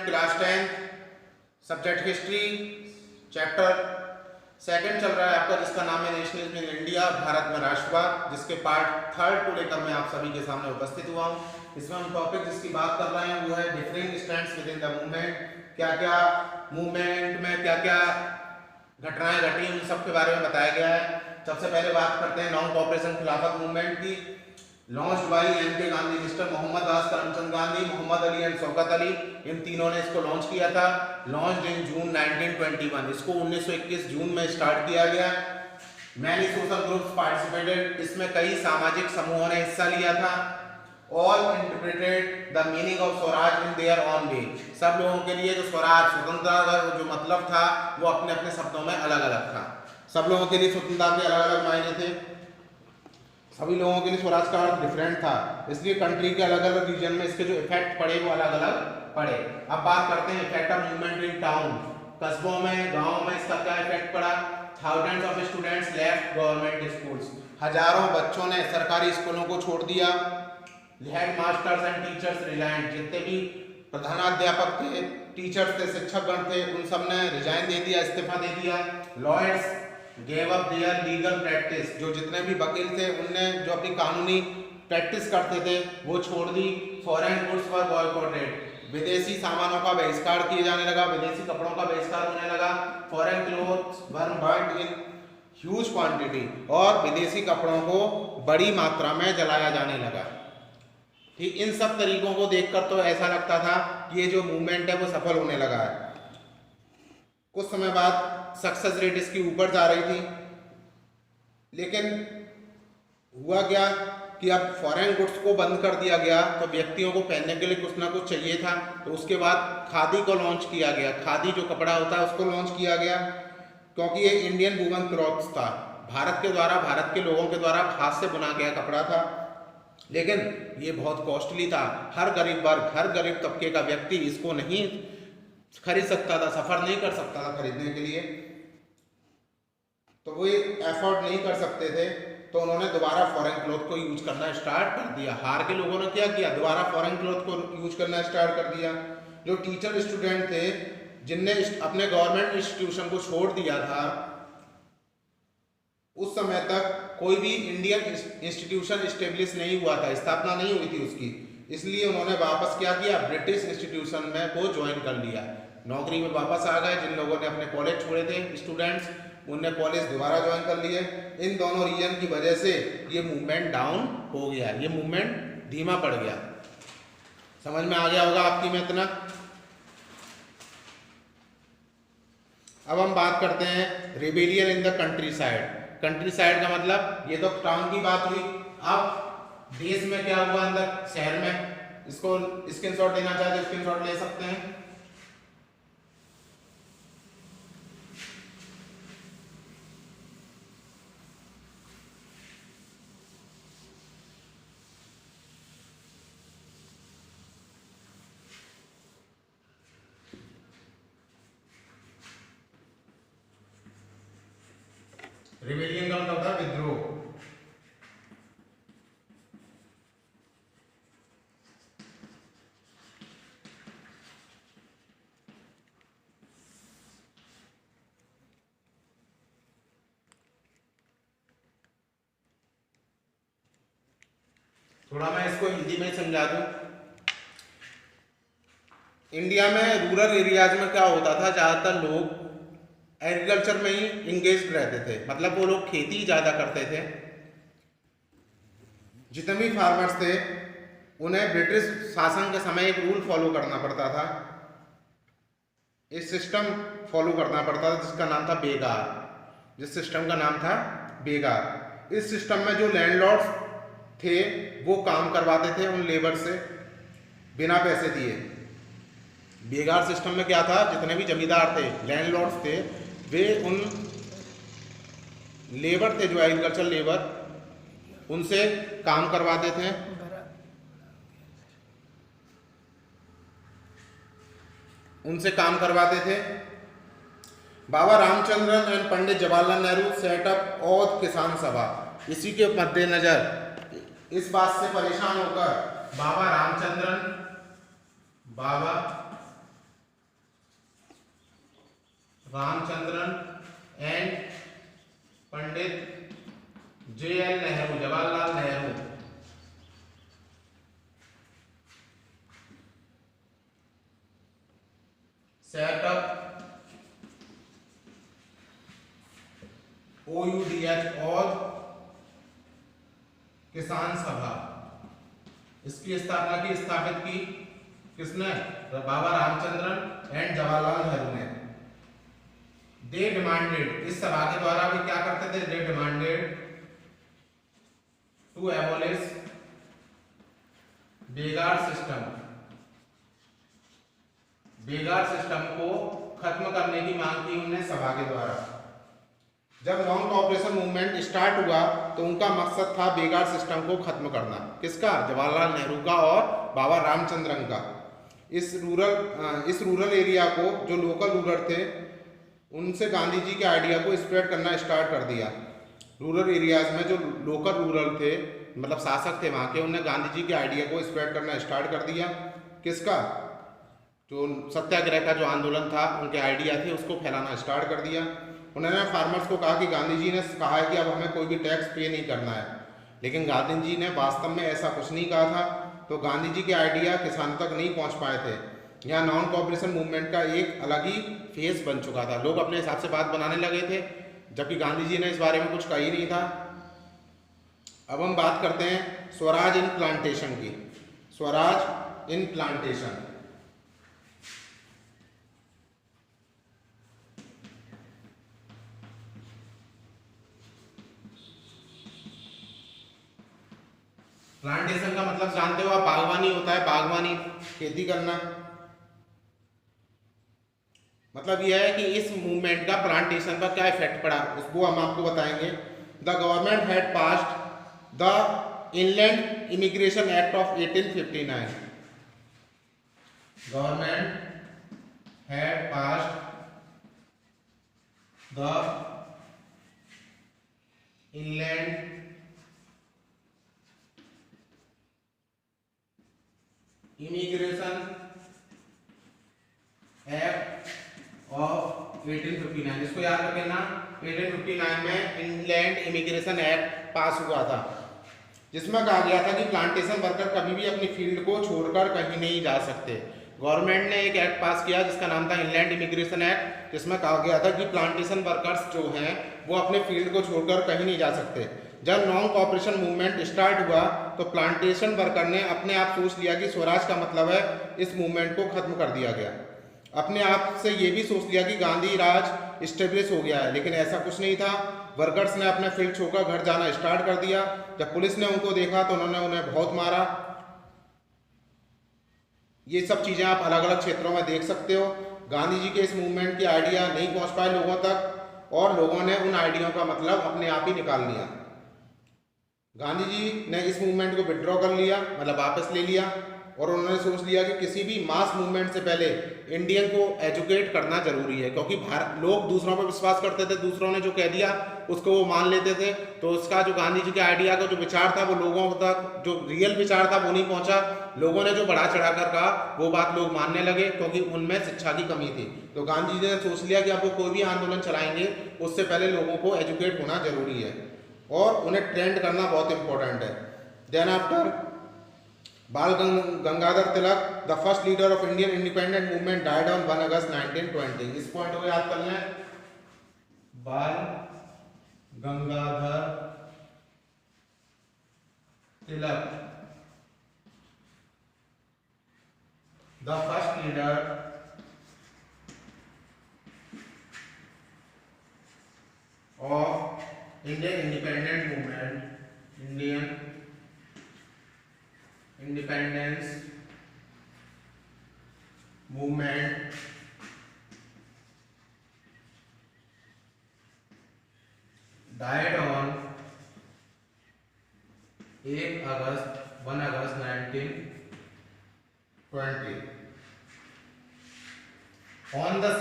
Class 10 subject history chapter second चल रहा है आपका, जिसका नाम है नेशनलिज्म इन इंडिया, भारत में राष्ट्रवाद, जिसके पार्ट थर्ड को लेकर मैं आप सभी के सामने उपस्थित हुआ हूँ। इसमें हम टॉपिक जिसकी बात कर रहे हैं वो है differing stands with in the movement. क्या क्या मूवमेंट में क्या क्या घटनाएं घटी उन सब के बारे में बताया गया है। सबसे पहले बात करते हैं नॉन कॉपरेशन खिलाफत मूवमेंट की। Launched by M K. Gandhi, mister Mohammad Das Karamchand Gandhi, Mohammad Ali and Shaukat Ali, इन तीनों ने इसको लॉन्च किया था। लॉन्च्ड इन जून 1921, इसको 1921 जून में स्टार्ट किया गया। मैनी सोशल ग्रुप्स पार्टिसिपेटेड, इसमें कई सामाजिक समूहों ने हिस्सा लिया था। All interpreted the meaning of swaraj in their own way, सब लोगों के लिए जो स्वराज स्वतंत्रता का जो मतलब था वो अपने अपने शब्दों में अलग अलग था। सब लोगों के लिए स्वतंत्रता के अलग अलग मायने थे, सभी लोगों के लिए स्वराज का अर्थ डिफरेंट था, इसलिए कंट्री के अलग अलग रीजन में इसके जो इफेक्ट पड़े वो अलग अलग पड़े। अब बात करते हैं effect of movement in town, कस्बों में गाँव में इसका क्या इफेक्ट पड़ा। Thousands of students left government schools, हजारों बच्चों ने सरकारी स्कूलों को छोड़ दिया। Head masters and teachers resign, जितने भी प्रधानाध्यापक थे, टीचर्स थे, शिक्षकगण थे, उन सब ने रिजाइन दे दिया, इस्तीफा दे दिया। Lawyers gave up their legal practice, जो जितने भी वकील थे उनने जो अपनी कानूनी प्रैक्टिस करते थे वो छोड़ दी। फॉरेन गुड्स वर बॉयकॉटेड, विदेशी सामानों का बहिष्कार किए जाने लगा, विदेशी कपड़ों का बहिष्कार होने लगा। Foreign clothes were burned in huge quantity, और विदेशी कपड़ों को बड़ी मात्रा में जलाया जाने लगा। ठीक, इन सब तरीकों को देखकर तो ऐसा लगता था कि ये जो मूवमेंट है वो सफल होने लगा है। कुछ समय बाद सक्सेस रेट इसकी ऊपर जा रही थी, लेकिन हुआ क्या कि अब फॉरेन गुड्स को बंद कर दिया गया तो व्यक्तियों को पहनने के लिए कुछ ना कुछ चाहिए था। तो उसके बाद खादी को लॉन्च किया गया, खादी जो कपड़ा होता है उसको लॉन्च किया गया, क्योंकि ये इंडियन वुमन क्लॉथ्स था, भारत के द्वारा, भारत के लोगों के द्वारा हाथ से बुना गया कपड़ा था, लेकिन ये बहुत कॉस्टली था। हर गरीब वर्ग, हर गरीब तबके का व्यक्ति इसको नहीं खरीद सकता था, सफर नहीं कर सकता था खरीदने के लिए, तो वो एफोर्ड नहीं कर सकते थे। तो उन्होंने दोबारा फॉरेन क्लॉथ को यूज करना स्टार्ट कर दिया। हार के लोगों ने क्या किया, दोबारा फॉरेन क्लॉथ को यूज करना स्टार्ट कर दिया। जो टीचर स्टूडेंट थे जिनने अपने गवर्नमेंट इंस्टीट्यूशन को छोड़ दिया था, उस समय तक कोई भी इंडियन इंस्टीट्यूशन स्टेब्लिश नहीं हुआ था, स्थापना नहीं हुई थी उसकी, इसलिए उन्होंने वापस क्या किया, ब्रिटिश इंस्टीट्यूशन में को ज्वाइन कर लिया, नौकरी में वापस आ गए। जिन लोगों ने अपने कॉलेज छोड़े थे स्टूडेंट्स, उनने कॉलेज दोबारा ज्वाइन कर लिए। इन दोनों रीजन की वजह से ये मूवमेंट डाउन हो गया, ये मूवमेंट धीमा पड़ गया। समझ में आ गया होगा आपकी में इतना। अब हम बात करते हैं rebellion in the country side. Country side का मतलब ये तो टाउन की बात हुई, अब देश में क्या हुआ अंदर शहर में, इसको स्क्रीनशॉट लेना चाहते तो स्क्रीनशॉट ले सकते हैं। रिबेलियन का मतलब था विद्रोह। थोड़ा मैं इसको हिंदी में समझा दूं। इंडिया में रूरल एरियाज में क्या होता था, ज्यादातर लोग एग्रीकल्चर में ही इंगेज रहते थे, मतलब वो लोग खेती ज्यादा करते थे। जितने भी फार्मर्स थे उन्हें ब्रिटिश शासन के समय एक रूल फॉलो करना पड़ता था, एक सिस्टम फॉलो करना पड़ता था जिसका नाम था बेगार, जिस सिस्टम का नाम था बेगार। इस सिस्टम में जो लैंडलॉर्ड्स थे वो काम करवाते थे उन लेबर से बिना पैसे दिए। बेगार सिस्टम में क्या था, जितने भी जमींदार थे, लैंडलॉर्ड्स थे, वे उन लेबर थे जो एग्रीकल्चर लेबर, उनसे काम करवाते थे। Baba Ramchandran and Pandit Jawaharlal Nehru set up Oudh Kisan Sabha. इसी के मद्देनजर इस बात से परेशान होकर Baba Ramchandran and Pandit JL Nehru, Jawaharlal Nehru set up OUDH और किसान सभा, इसकी स्थापना की स्थापित की किसने? बाबा रामचंद्रन एंड जवाहरलाल नेहरू ने। दे डिमांडेड, इस सभा के द्वारा भी क्या करते थे? They demanded to abolish begar system, begar system को खत्म करने की मांग की उन्होंने सभा के द्वारा। जब नॉन कोऑपरेशन मूवमेंट स्टार्ट हुआ तो उनका मकसद था बेगार सिस्टम को खत्म करना। किसका? जवाहरलाल नेहरू का और बाबा रामचंद्रन का। इस रूरल एरिया को, जो लोकल रूलर थे, उनसे गांधी जी के आइडिया को स्प्रेड करना स्टार्ट कर दिया। रूरल एरियाज में जो लोकल रूलर थे, मतलब शासक थे वहाँ के, उन्होंने गांधी जी के आइडिया को स्प्रेड करना स्टार्ट कर दिया। किसका? जो सत्याग्रह का जो आंदोलन था, उनके आइडिया थे, उसको फैलाना स्टार्ट कर दिया। उन्होंने फार्मर्स को कहा कि गांधी जी ने कहा है कि अब हमें कोई भी टैक्स पे नहीं करना है, लेकिन गांधी जी ने वास्तव में ऐसा कुछ नहीं कहा था। तो गांधी जी के आइडिया किसानों तक नहीं पहुंच पाए थे। यहाँ नॉन कोऑपरेशन मूवमेंट का एक अलग ही फेस बन चुका था। लोग अपने हिसाब से बात बनाने लगे थे, जबकि गांधी जी ने इस बारे में कुछ कहा ही नहीं था। अब हम बात करते हैं स्वराज इन प्लांटेशन की। स्वराज इन प्लांटेशन, प्लांटेशन का मतलब जानते हो आप? बागवानी होता है, बागवानी, खेती करना। मतलब यह है कि इस मूवमेंट का प्लांटेशन पर क्या इफेक्ट पड़ा, उसको हम आपको बताएंगे। The government had passed the inland immigration act of 1859। Government had passed the inland immigration act of 1859। इसको याद रखना, 1859 में इनलैंड इमिग्रेशन एक्ट पास हुआ था, जिसमें कहा गया था कि प्लांटेशन वर्कर कभी भी अपनी फील्ड को छोड़कर कहीं नहीं जा सकते। गवर्नमेंट ने एक एक्ट पास किया जिसका नाम था इनलैंड इमिग्रेशन एक्ट, जिसमें कहा गया था कि प्लांटेशन वर्कर्स जो हैं वो अपने फील्ड को छोड़कर कहीं नहीं जा सकते। जब नॉन कोऑपरेशन मूवमेंट स्टार्ट हुआ तो प्लांटेशन वर्कर ने अपने आप सोच लिया कि स्वराज का मतलब है इस मूवमेंट को खत्म कर दिया गया। अपने आप से ये भी सोच लिया कि गांधी राज इस्टेब्लिश हो गया है, लेकिन ऐसा कुछ नहीं था। वर्कर्स ने अपने फील्ड छोड़कर घर जाना स्टार्ट कर दिया। जब पुलिस ने उनको देखा तो उन्होंने उन्हें बहुत मारा। ये सब चीज़ें आप अलग अलग क्षेत्रों में देख सकते हो। गांधी जी के इस मूवमेंट की आइडिया नहीं पहुंच पाए लोगों तक, और लोगों ने उन आइडिया का मतलब अपने आप ही निकाल लिया। गांधी जी ने इस मूवमेंट को विड्रॉ कर लिया, मतलब वापस ले लिया, और उन्होंने सोच लिया कि किसी भी मास मूवमेंट से पहले इंडियन को एजुकेट करना जरूरी है, क्योंकि लोग दूसरों पर विश्वास करते थे, दूसरों ने जो कह दिया उसको वो मान लेते थे। तो उसका जो गांधी जी के आइडिया का जो विचार था वो लोगों तक, जो रियल विचार था वो नहीं पहुंचा। लोगों ने जो बढ़ा चढ़ा कर कहा वो बात लोग मानने लगे, क्योंकि उनमें शिक्षा की कमी थी। तो गांधी जी ने सोच लिया कि अब वो कोई भी आंदोलन चलाएंगे उससे पहले लोगों को एजुकेट होना जरूरी है, और उन्हें ट्रेंड करना बहुत इंपॉर्टेंट है। Then after Bal Gangadhar Tilak, the first leader of Indian independent movement, died on 1 August 1920। इस पॉइंट को याद कर लें। Bal Gangadhar Tilak, the first leader of Indian independent movement, Indian independence movement died on 1 August 1920। On the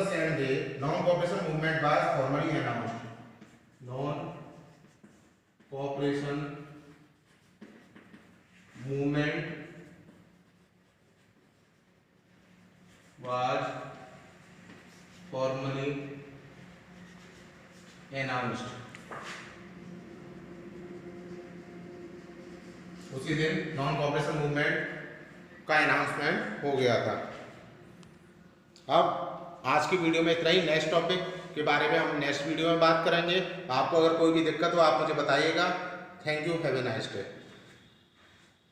same day, non-cooperation movement was formally announced. Non-cooperation movement formally announced. उसी दिन non cooperation movement का announcement हो गया था। अब आज की वीडियो में इतना ही। नेक्स्ट टॉपिक के बारे में हम नेक्स्ट वीडियो में बात करेंगे। आपको अगर कोई भी दिक्कत हो आप मुझे बताइएगा। Thank you, have a nice day.